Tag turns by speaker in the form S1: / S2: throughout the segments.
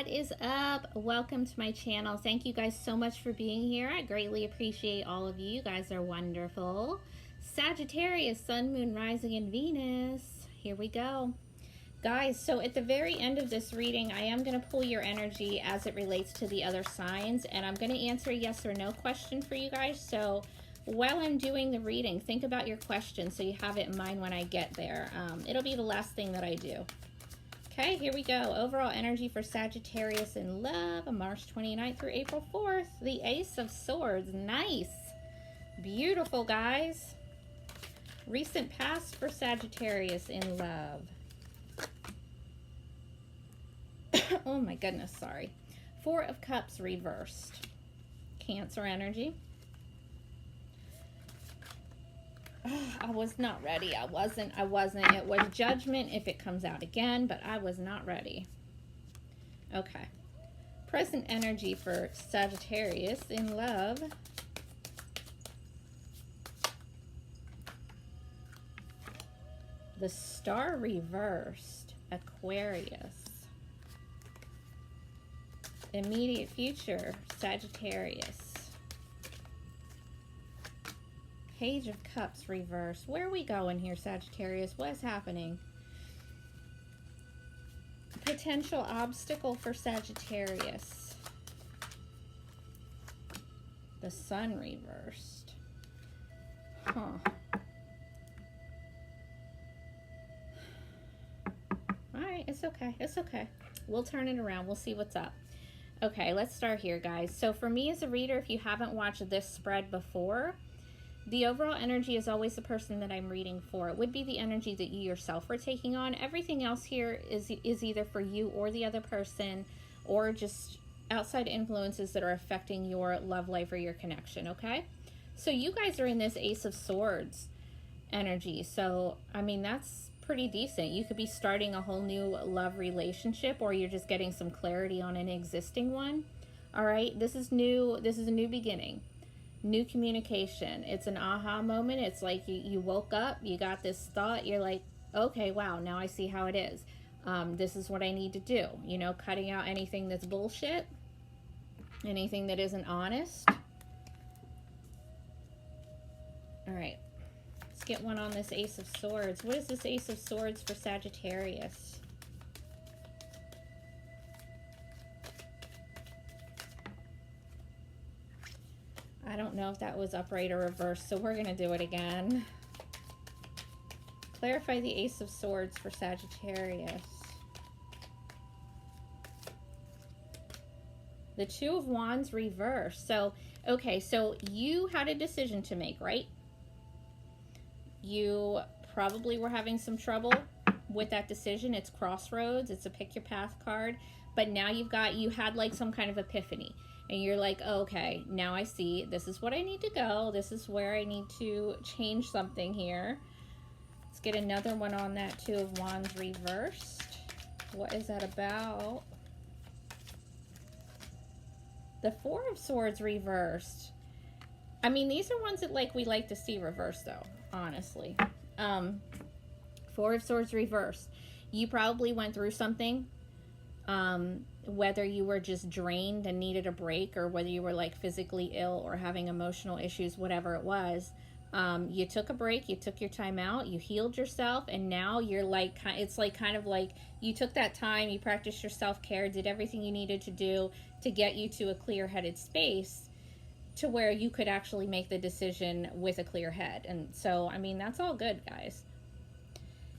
S1: What is up? Welcome to my channel. Thank you guys so much for being here. I greatly appreciate all of you. You guys are wonderful. Sagittarius, Sun, Moon, Rising, and Venus. Here we go. Guys, so at the very end of this reading, I am going to pull your energy as it relates to the other signs, and I'm going to answer a yes or no question for you guys. So while I'm doing the reading, think about your question so you have it in mind when I get there. It'll be the last thing that I do. Okay, here we go. Overall energy for Sagittarius in love, March 29th through April 4th. The Ace of Swords. Nice. Beautiful, guys. Recent past for Sagittarius in love. Oh my goodness, sorry. Four of Cups reversed. Cancer energy. I was not ready. I wasn't. It was Judgment if it comes out again, but I was not ready. Okay. Present energy for Sagittarius in love. The Star reversed. Aquarius. Immediate future, Sagittarius. Page of Cups reversed. Where are we going here, Sagittarius? What is happening? Potential obstacle for Sagittarius. The Sun reversed. Huh. Alright, it's okay. It's okay. We'll turn it around. We'll see what's up. Okay, let's start here, guys. So for me as a reader, if you haven't watched this spread before, the overall energy is always the person that I'm reading for. It would be the energy that you yourself are taking on. Everything else here is either for you or the other person, or just outside influences that are affecting your love life or your connection, okay? So you guys are in this Ace of Swords energy. So, I mean, that's pretty decent. You could be starting a whole new love relationship, or you're just getting some clarity on an existing one. All right, this is new. This is a new beginning. New communication. It's an aha moment. It's like you woke up, you got this thought, you're like, okay, wow, now I see how it is. This is what I need to do. You know, cutting out anything that's bullshit, anything that isn't honest. All right, let's get one on this Ace of Swords. What is this Ace of Swords for Sagittarius? I don't know if that was upright or reversed, so we're going to do it again. Clarify the Ace of Swords for Sagittarius. The Two of Wands reversed. So, okay, so you had a decision to make, right? You probably were having some trouble with that decision. It's crossroads. It's a pick your path card. But now you had like some kind of epiphany. And you're like, oh, okay, now I see. This is what I need to go. This is where I need to change something here. Let's get another one on that Two of Wands reversed. What is that about? The Four of Swords reversed. I mean, these are ones that we like to see reversed, though, honestly. Four of Swords reversed. You probably went through something. Whether you were just drained and needed a break, or whether you were like physically ill or having emotional issues, whatever it was, you took a break, you took your time out, you healed yourself, and now you're like, it's like kind of like you took that time, you practiced your self-care, did everything you needed to do to get you to a clear-headed space to where you could actually make the decision with a clear head. And so, I mean, that's all good, guys.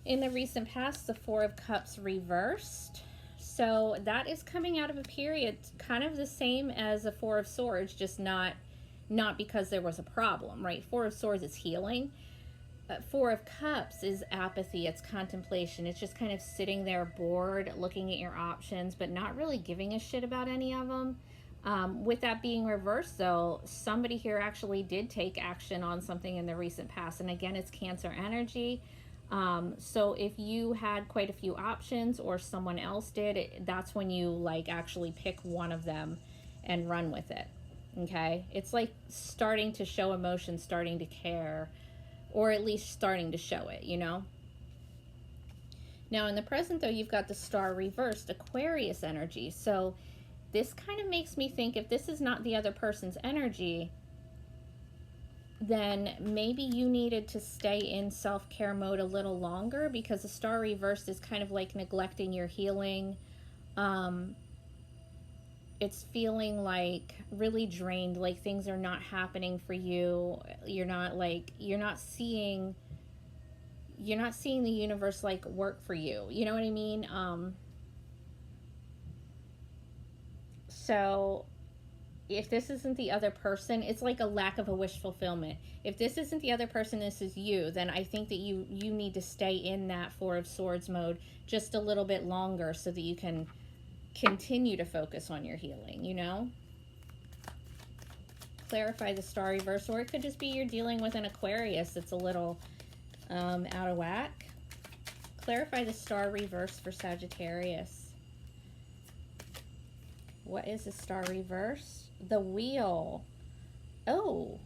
S1: In the recent past, the Four of Cups reversed. So that is coming out of a period kind of the same as the Four of Swords, just not because there was a problem, right? Four of Swords is healing. Four of Cups is apathy, it's contemplation. It's just kind of sitting there bored, looking at your options, but not really giving a shit about any of them. With that being reversed, though, somebody here actually did take action on something in the recent past. And again, it's Cancer energy. So if you had quite a few options, or someone else did, that's when you actually pick one of them and run with it. Okay, it's like starting to show emotion, starting to care, or at least starting to show it, you know. Now in the present though, you've got the Star reversed, Aquarius energy. So this kind of makes me think if this is not the other person's energy, then maybe you needed to stay in self-care mode a little longer, because the Star reversed is kind of like neglecting your healing. It's feeling like really drained, like things are not happening for you. You're not seeing the universe like work for you. You know what I mean? So if this isn't the other person, it's like a lack of a wish fulfillment. If this isn't the other person, this is you, then I think that you need to stay in that Four of Swords mode just a little bit longer so that you can continue to focus on your healing, you know? Clarify the Star reverse, or it could just be you're dealing with an Aquarius that's a little out of whack. Clarify the Star reverse for Sagittarius. What is the Star reverse? The Wheel. Oh.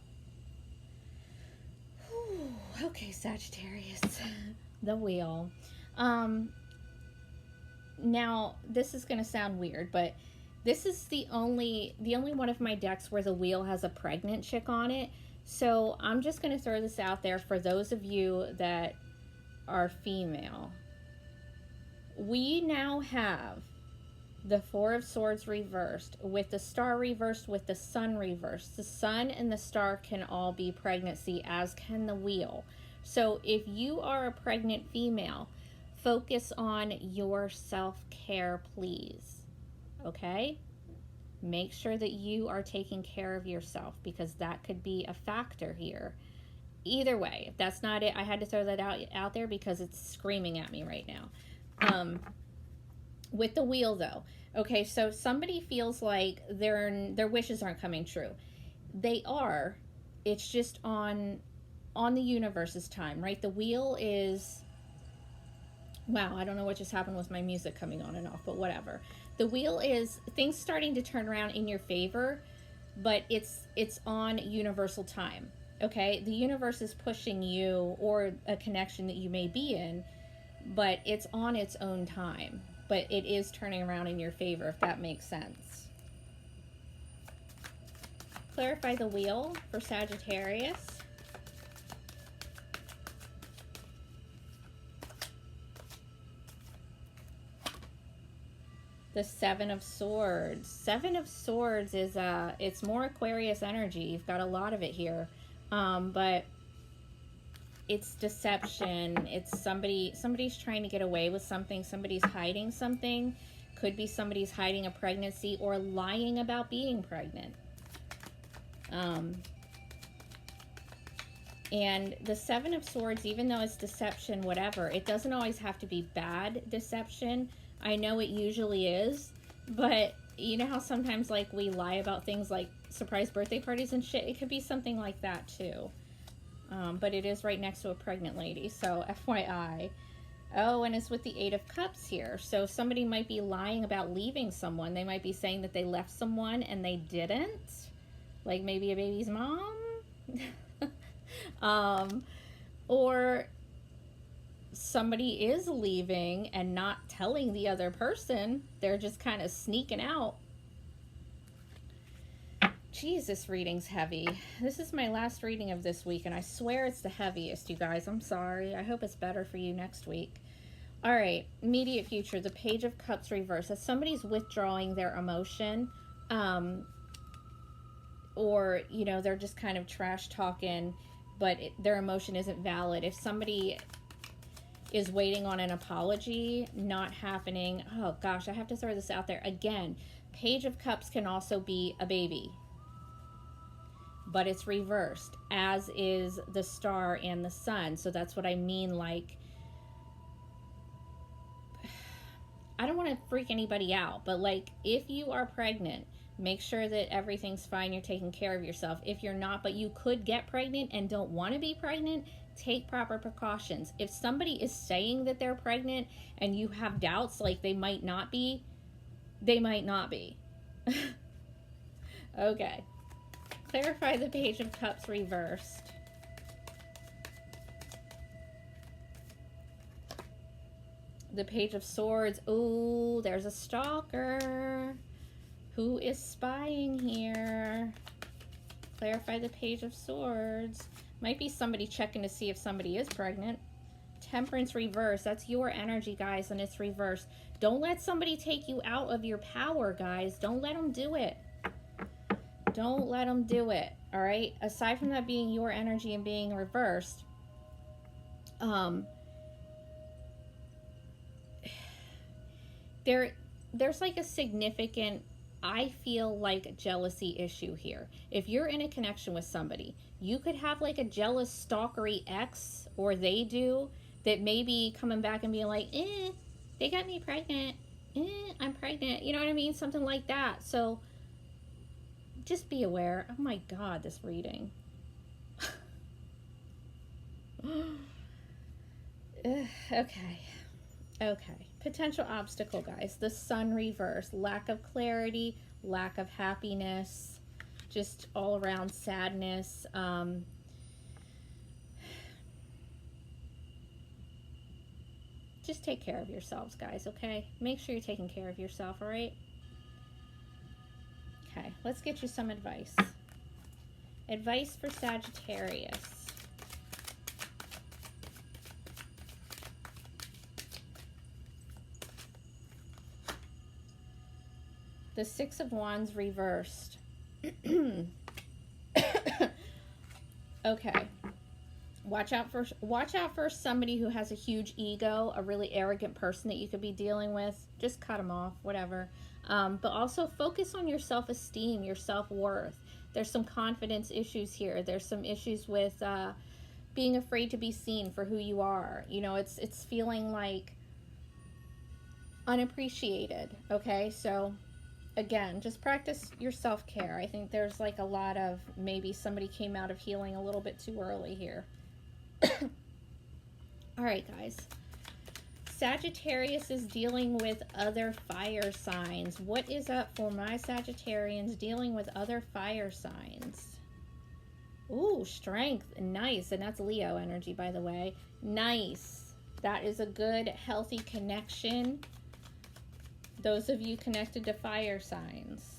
S1: Whew. Okay, Sagittarius. The Wheel. Now, this is going to sound weird, but this is the only one of my decks where the wheel has a pregnant chick on it. So I'm just going to throw this out there for those of you that are female. We now have the Four of Swords reversed with the Star reversed with the Sun reversed. The Sun and the Star can all be pregnancy, as can the Wheel. So if you are a pregnant female, focus on your self-care, please. Okay? Make sure that you are taking care of yourself, because that could be a factor here. Either way, if that's not it, I had to throw that out there because it's screaming at me right now. With the Wheel though, okay, so somebody feels like their wishes aren't coming true. They are. It's just on the universe's time, right? The Wheel is, wow, I don't know what just happened with my music coming on and off, but whatever. The Wheel is things starting to turn around in your favor, but it's on universal time, okay? The universe is pushing you, or a connection that you may be in, but it's on its own time. But it is turning around in your favor, if that makes sense. Clarify the Wheel for Sagittarius. The Seven of Swords. Seven of Swords is it's more Aquarius energy. You've got a lot of it here, but it's deception. It's somebody's trying to get away with something. Somebody's hiding something. Could be somebody's hiding a pregnancy or lying about being pregnant. And the Seven of Swords, even though it's deception, whatever, it doesn't always have to be bad deception. I know it usually is, but you know how sometimes like we lie about things like surprise birthday parties and shit? It could be something like that too. But it is right next to a pregnant lady, so FYI. Oh, and it's with the Eight of Cups here. So somebody might be lying about leaving someone. They might be saying that they left someone and they didn't. Like maybe a baby's mom. Or somebody is leaving and not telling the other person. They're just kind of sneaking out. Jeez, this reading's heavy. This is my last reading of this week, and I swear it's the heaviest, you guys. I'm sorry. I hope it's better for you next week. All right, immediate future, the Page of Cups reverse. If somebody's withdrawing their emotion, or, you know, they're just kind of trash talking, but their emotion isn't valid. If somebody is waiting on an apology, not happening. Oh, gosh, I have to throw this out there. Again, Page of Cups can also be a baby, but it's reversed, as is the Star and the Sun. So that's what I mean, like, I don't want to freak anybody out, but like, if you are pregnant, make sure that everything's fine, you're taking care of yourself. If you're not, but you could get pregnant and don't want to be pregnant, take proper precautions. If somebody is saying that they're pregnant and you have doubts, like they might not be, they might not be. Okay. Clarify the Page of Cups reversed. The Page of Swords. Oh, there's a stalker. Who is spying here? Clarify the Page of Swords. Might be somebody checking to see if somebody is pregnant. Temperance reverse. That's your energy, guys, and it's reversed. Don't let somebody take you out of your power, guys. Don't let them do it. Don't let them do it, all right? Aside from that being your energy and being reversed, there's like a significant, I feel like, jealousy issue here. If you're in a connection with somebody, you could have like a jealous stalkery ex, or they do, that may be coming back and being like, they got me pregnant, I'm pregnant, you know what I mean? Something like that. So just be aware. Oh my God, this reading. Okay. Potential obstacle, guys. The Sun reverse. Lack of clarity, lack of happiness, just all around sadness. Just take care of yourselves, guys, okay? Make sure you're taking care of yourself, all right? Okay, let's get you some advice. Advice for Sagittarius. The Six of Wands reversed. Okay. Watch out for somebody who has a huge ego, a really arrogant person that you could be dealing with. Just cut them off, whatever. But also focus on your self-esteem, your self-worth. There's some confidence issues here. There's some issues with being afraid to be seen for who you are. You know, it's feeling like unappreciated, okay? So again, just practice your self-care. I think there's like a lot of, maybe somebody came out of healing a little bit too early here. All right, guys. Sagittarius is dealing with other fire signs. What is up for my Sagittarians dealing with other fire signs? Ooh, strength. Nice. And that's Leo energy, by the way. Nice. That is a good, healthy connection. Those of you connected to fire signs.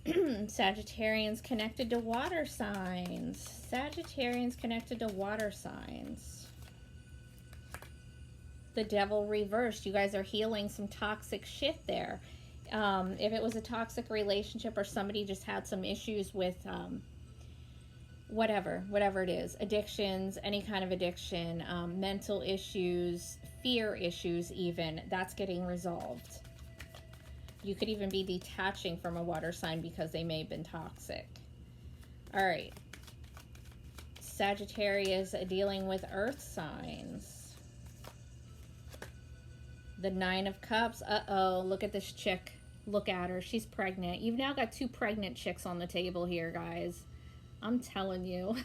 S1: Sagittarians connected to water signs. Sagittarians connected to water signs. The Devil reversed. You guys are healing some toxic shit there. If it was a toxic relationship or somebody just had some issues with whatever it is, addictions, any kind of addiction, mental issues, fear issues even, that's getting resolved. You could even be detaching from a water sign because they may have been toxic. All right. Sagittarius dealing with earth signs. The Nine of Cups. Uh-oh, look at this chick. Look at her. She's pregnant. You've now got two pregnant chicks on the table here, guys. I'm telling you.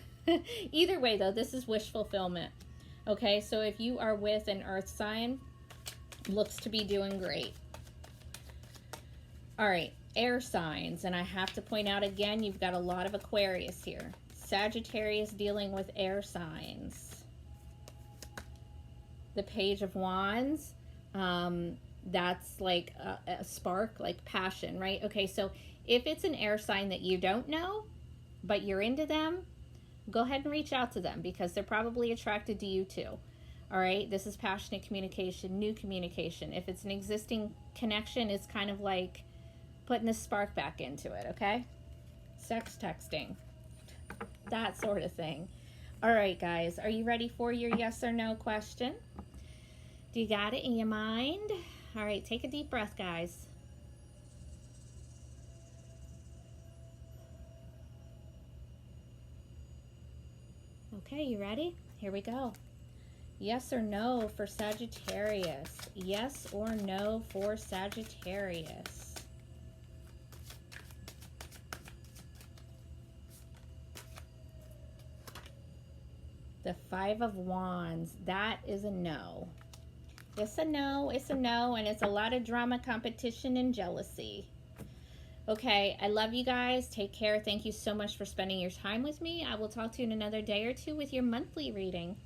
S1: Either way, though, this is wish fulfillment. Okay, so if you are with an earth sign, looks to be doing great. All right, air signs. And I have to point out again, you've got a lot of Aquarius here. Sagittarius dealing with air signs. The Page of Wands. That's like a spark, like passion, right? Okay, so if it's an air sign that you don't know, but you're into them, go ahead and reach out to them because they're probably attracted to you too. All right, this is passionate communication, new communication. If it's an existing connection, it's kind of like putting the spark back into it, okay? Sex texting, that sort of thing. All right, guys, are you ready for your yes or no question? Do you got it in your mind? All right, take a deep breath, guys. Okay, you ready? Here we go. Yes or no for Sagittarius? Yes or no for Sagittarius? The Five of Wands, that is a no. It's a no, and it's a lot of drama, competition, and jealousy. Okay, I love you guys. Take care. Thank you so much for spending your time with me. I will talk to you in another day or two with your monthly reading.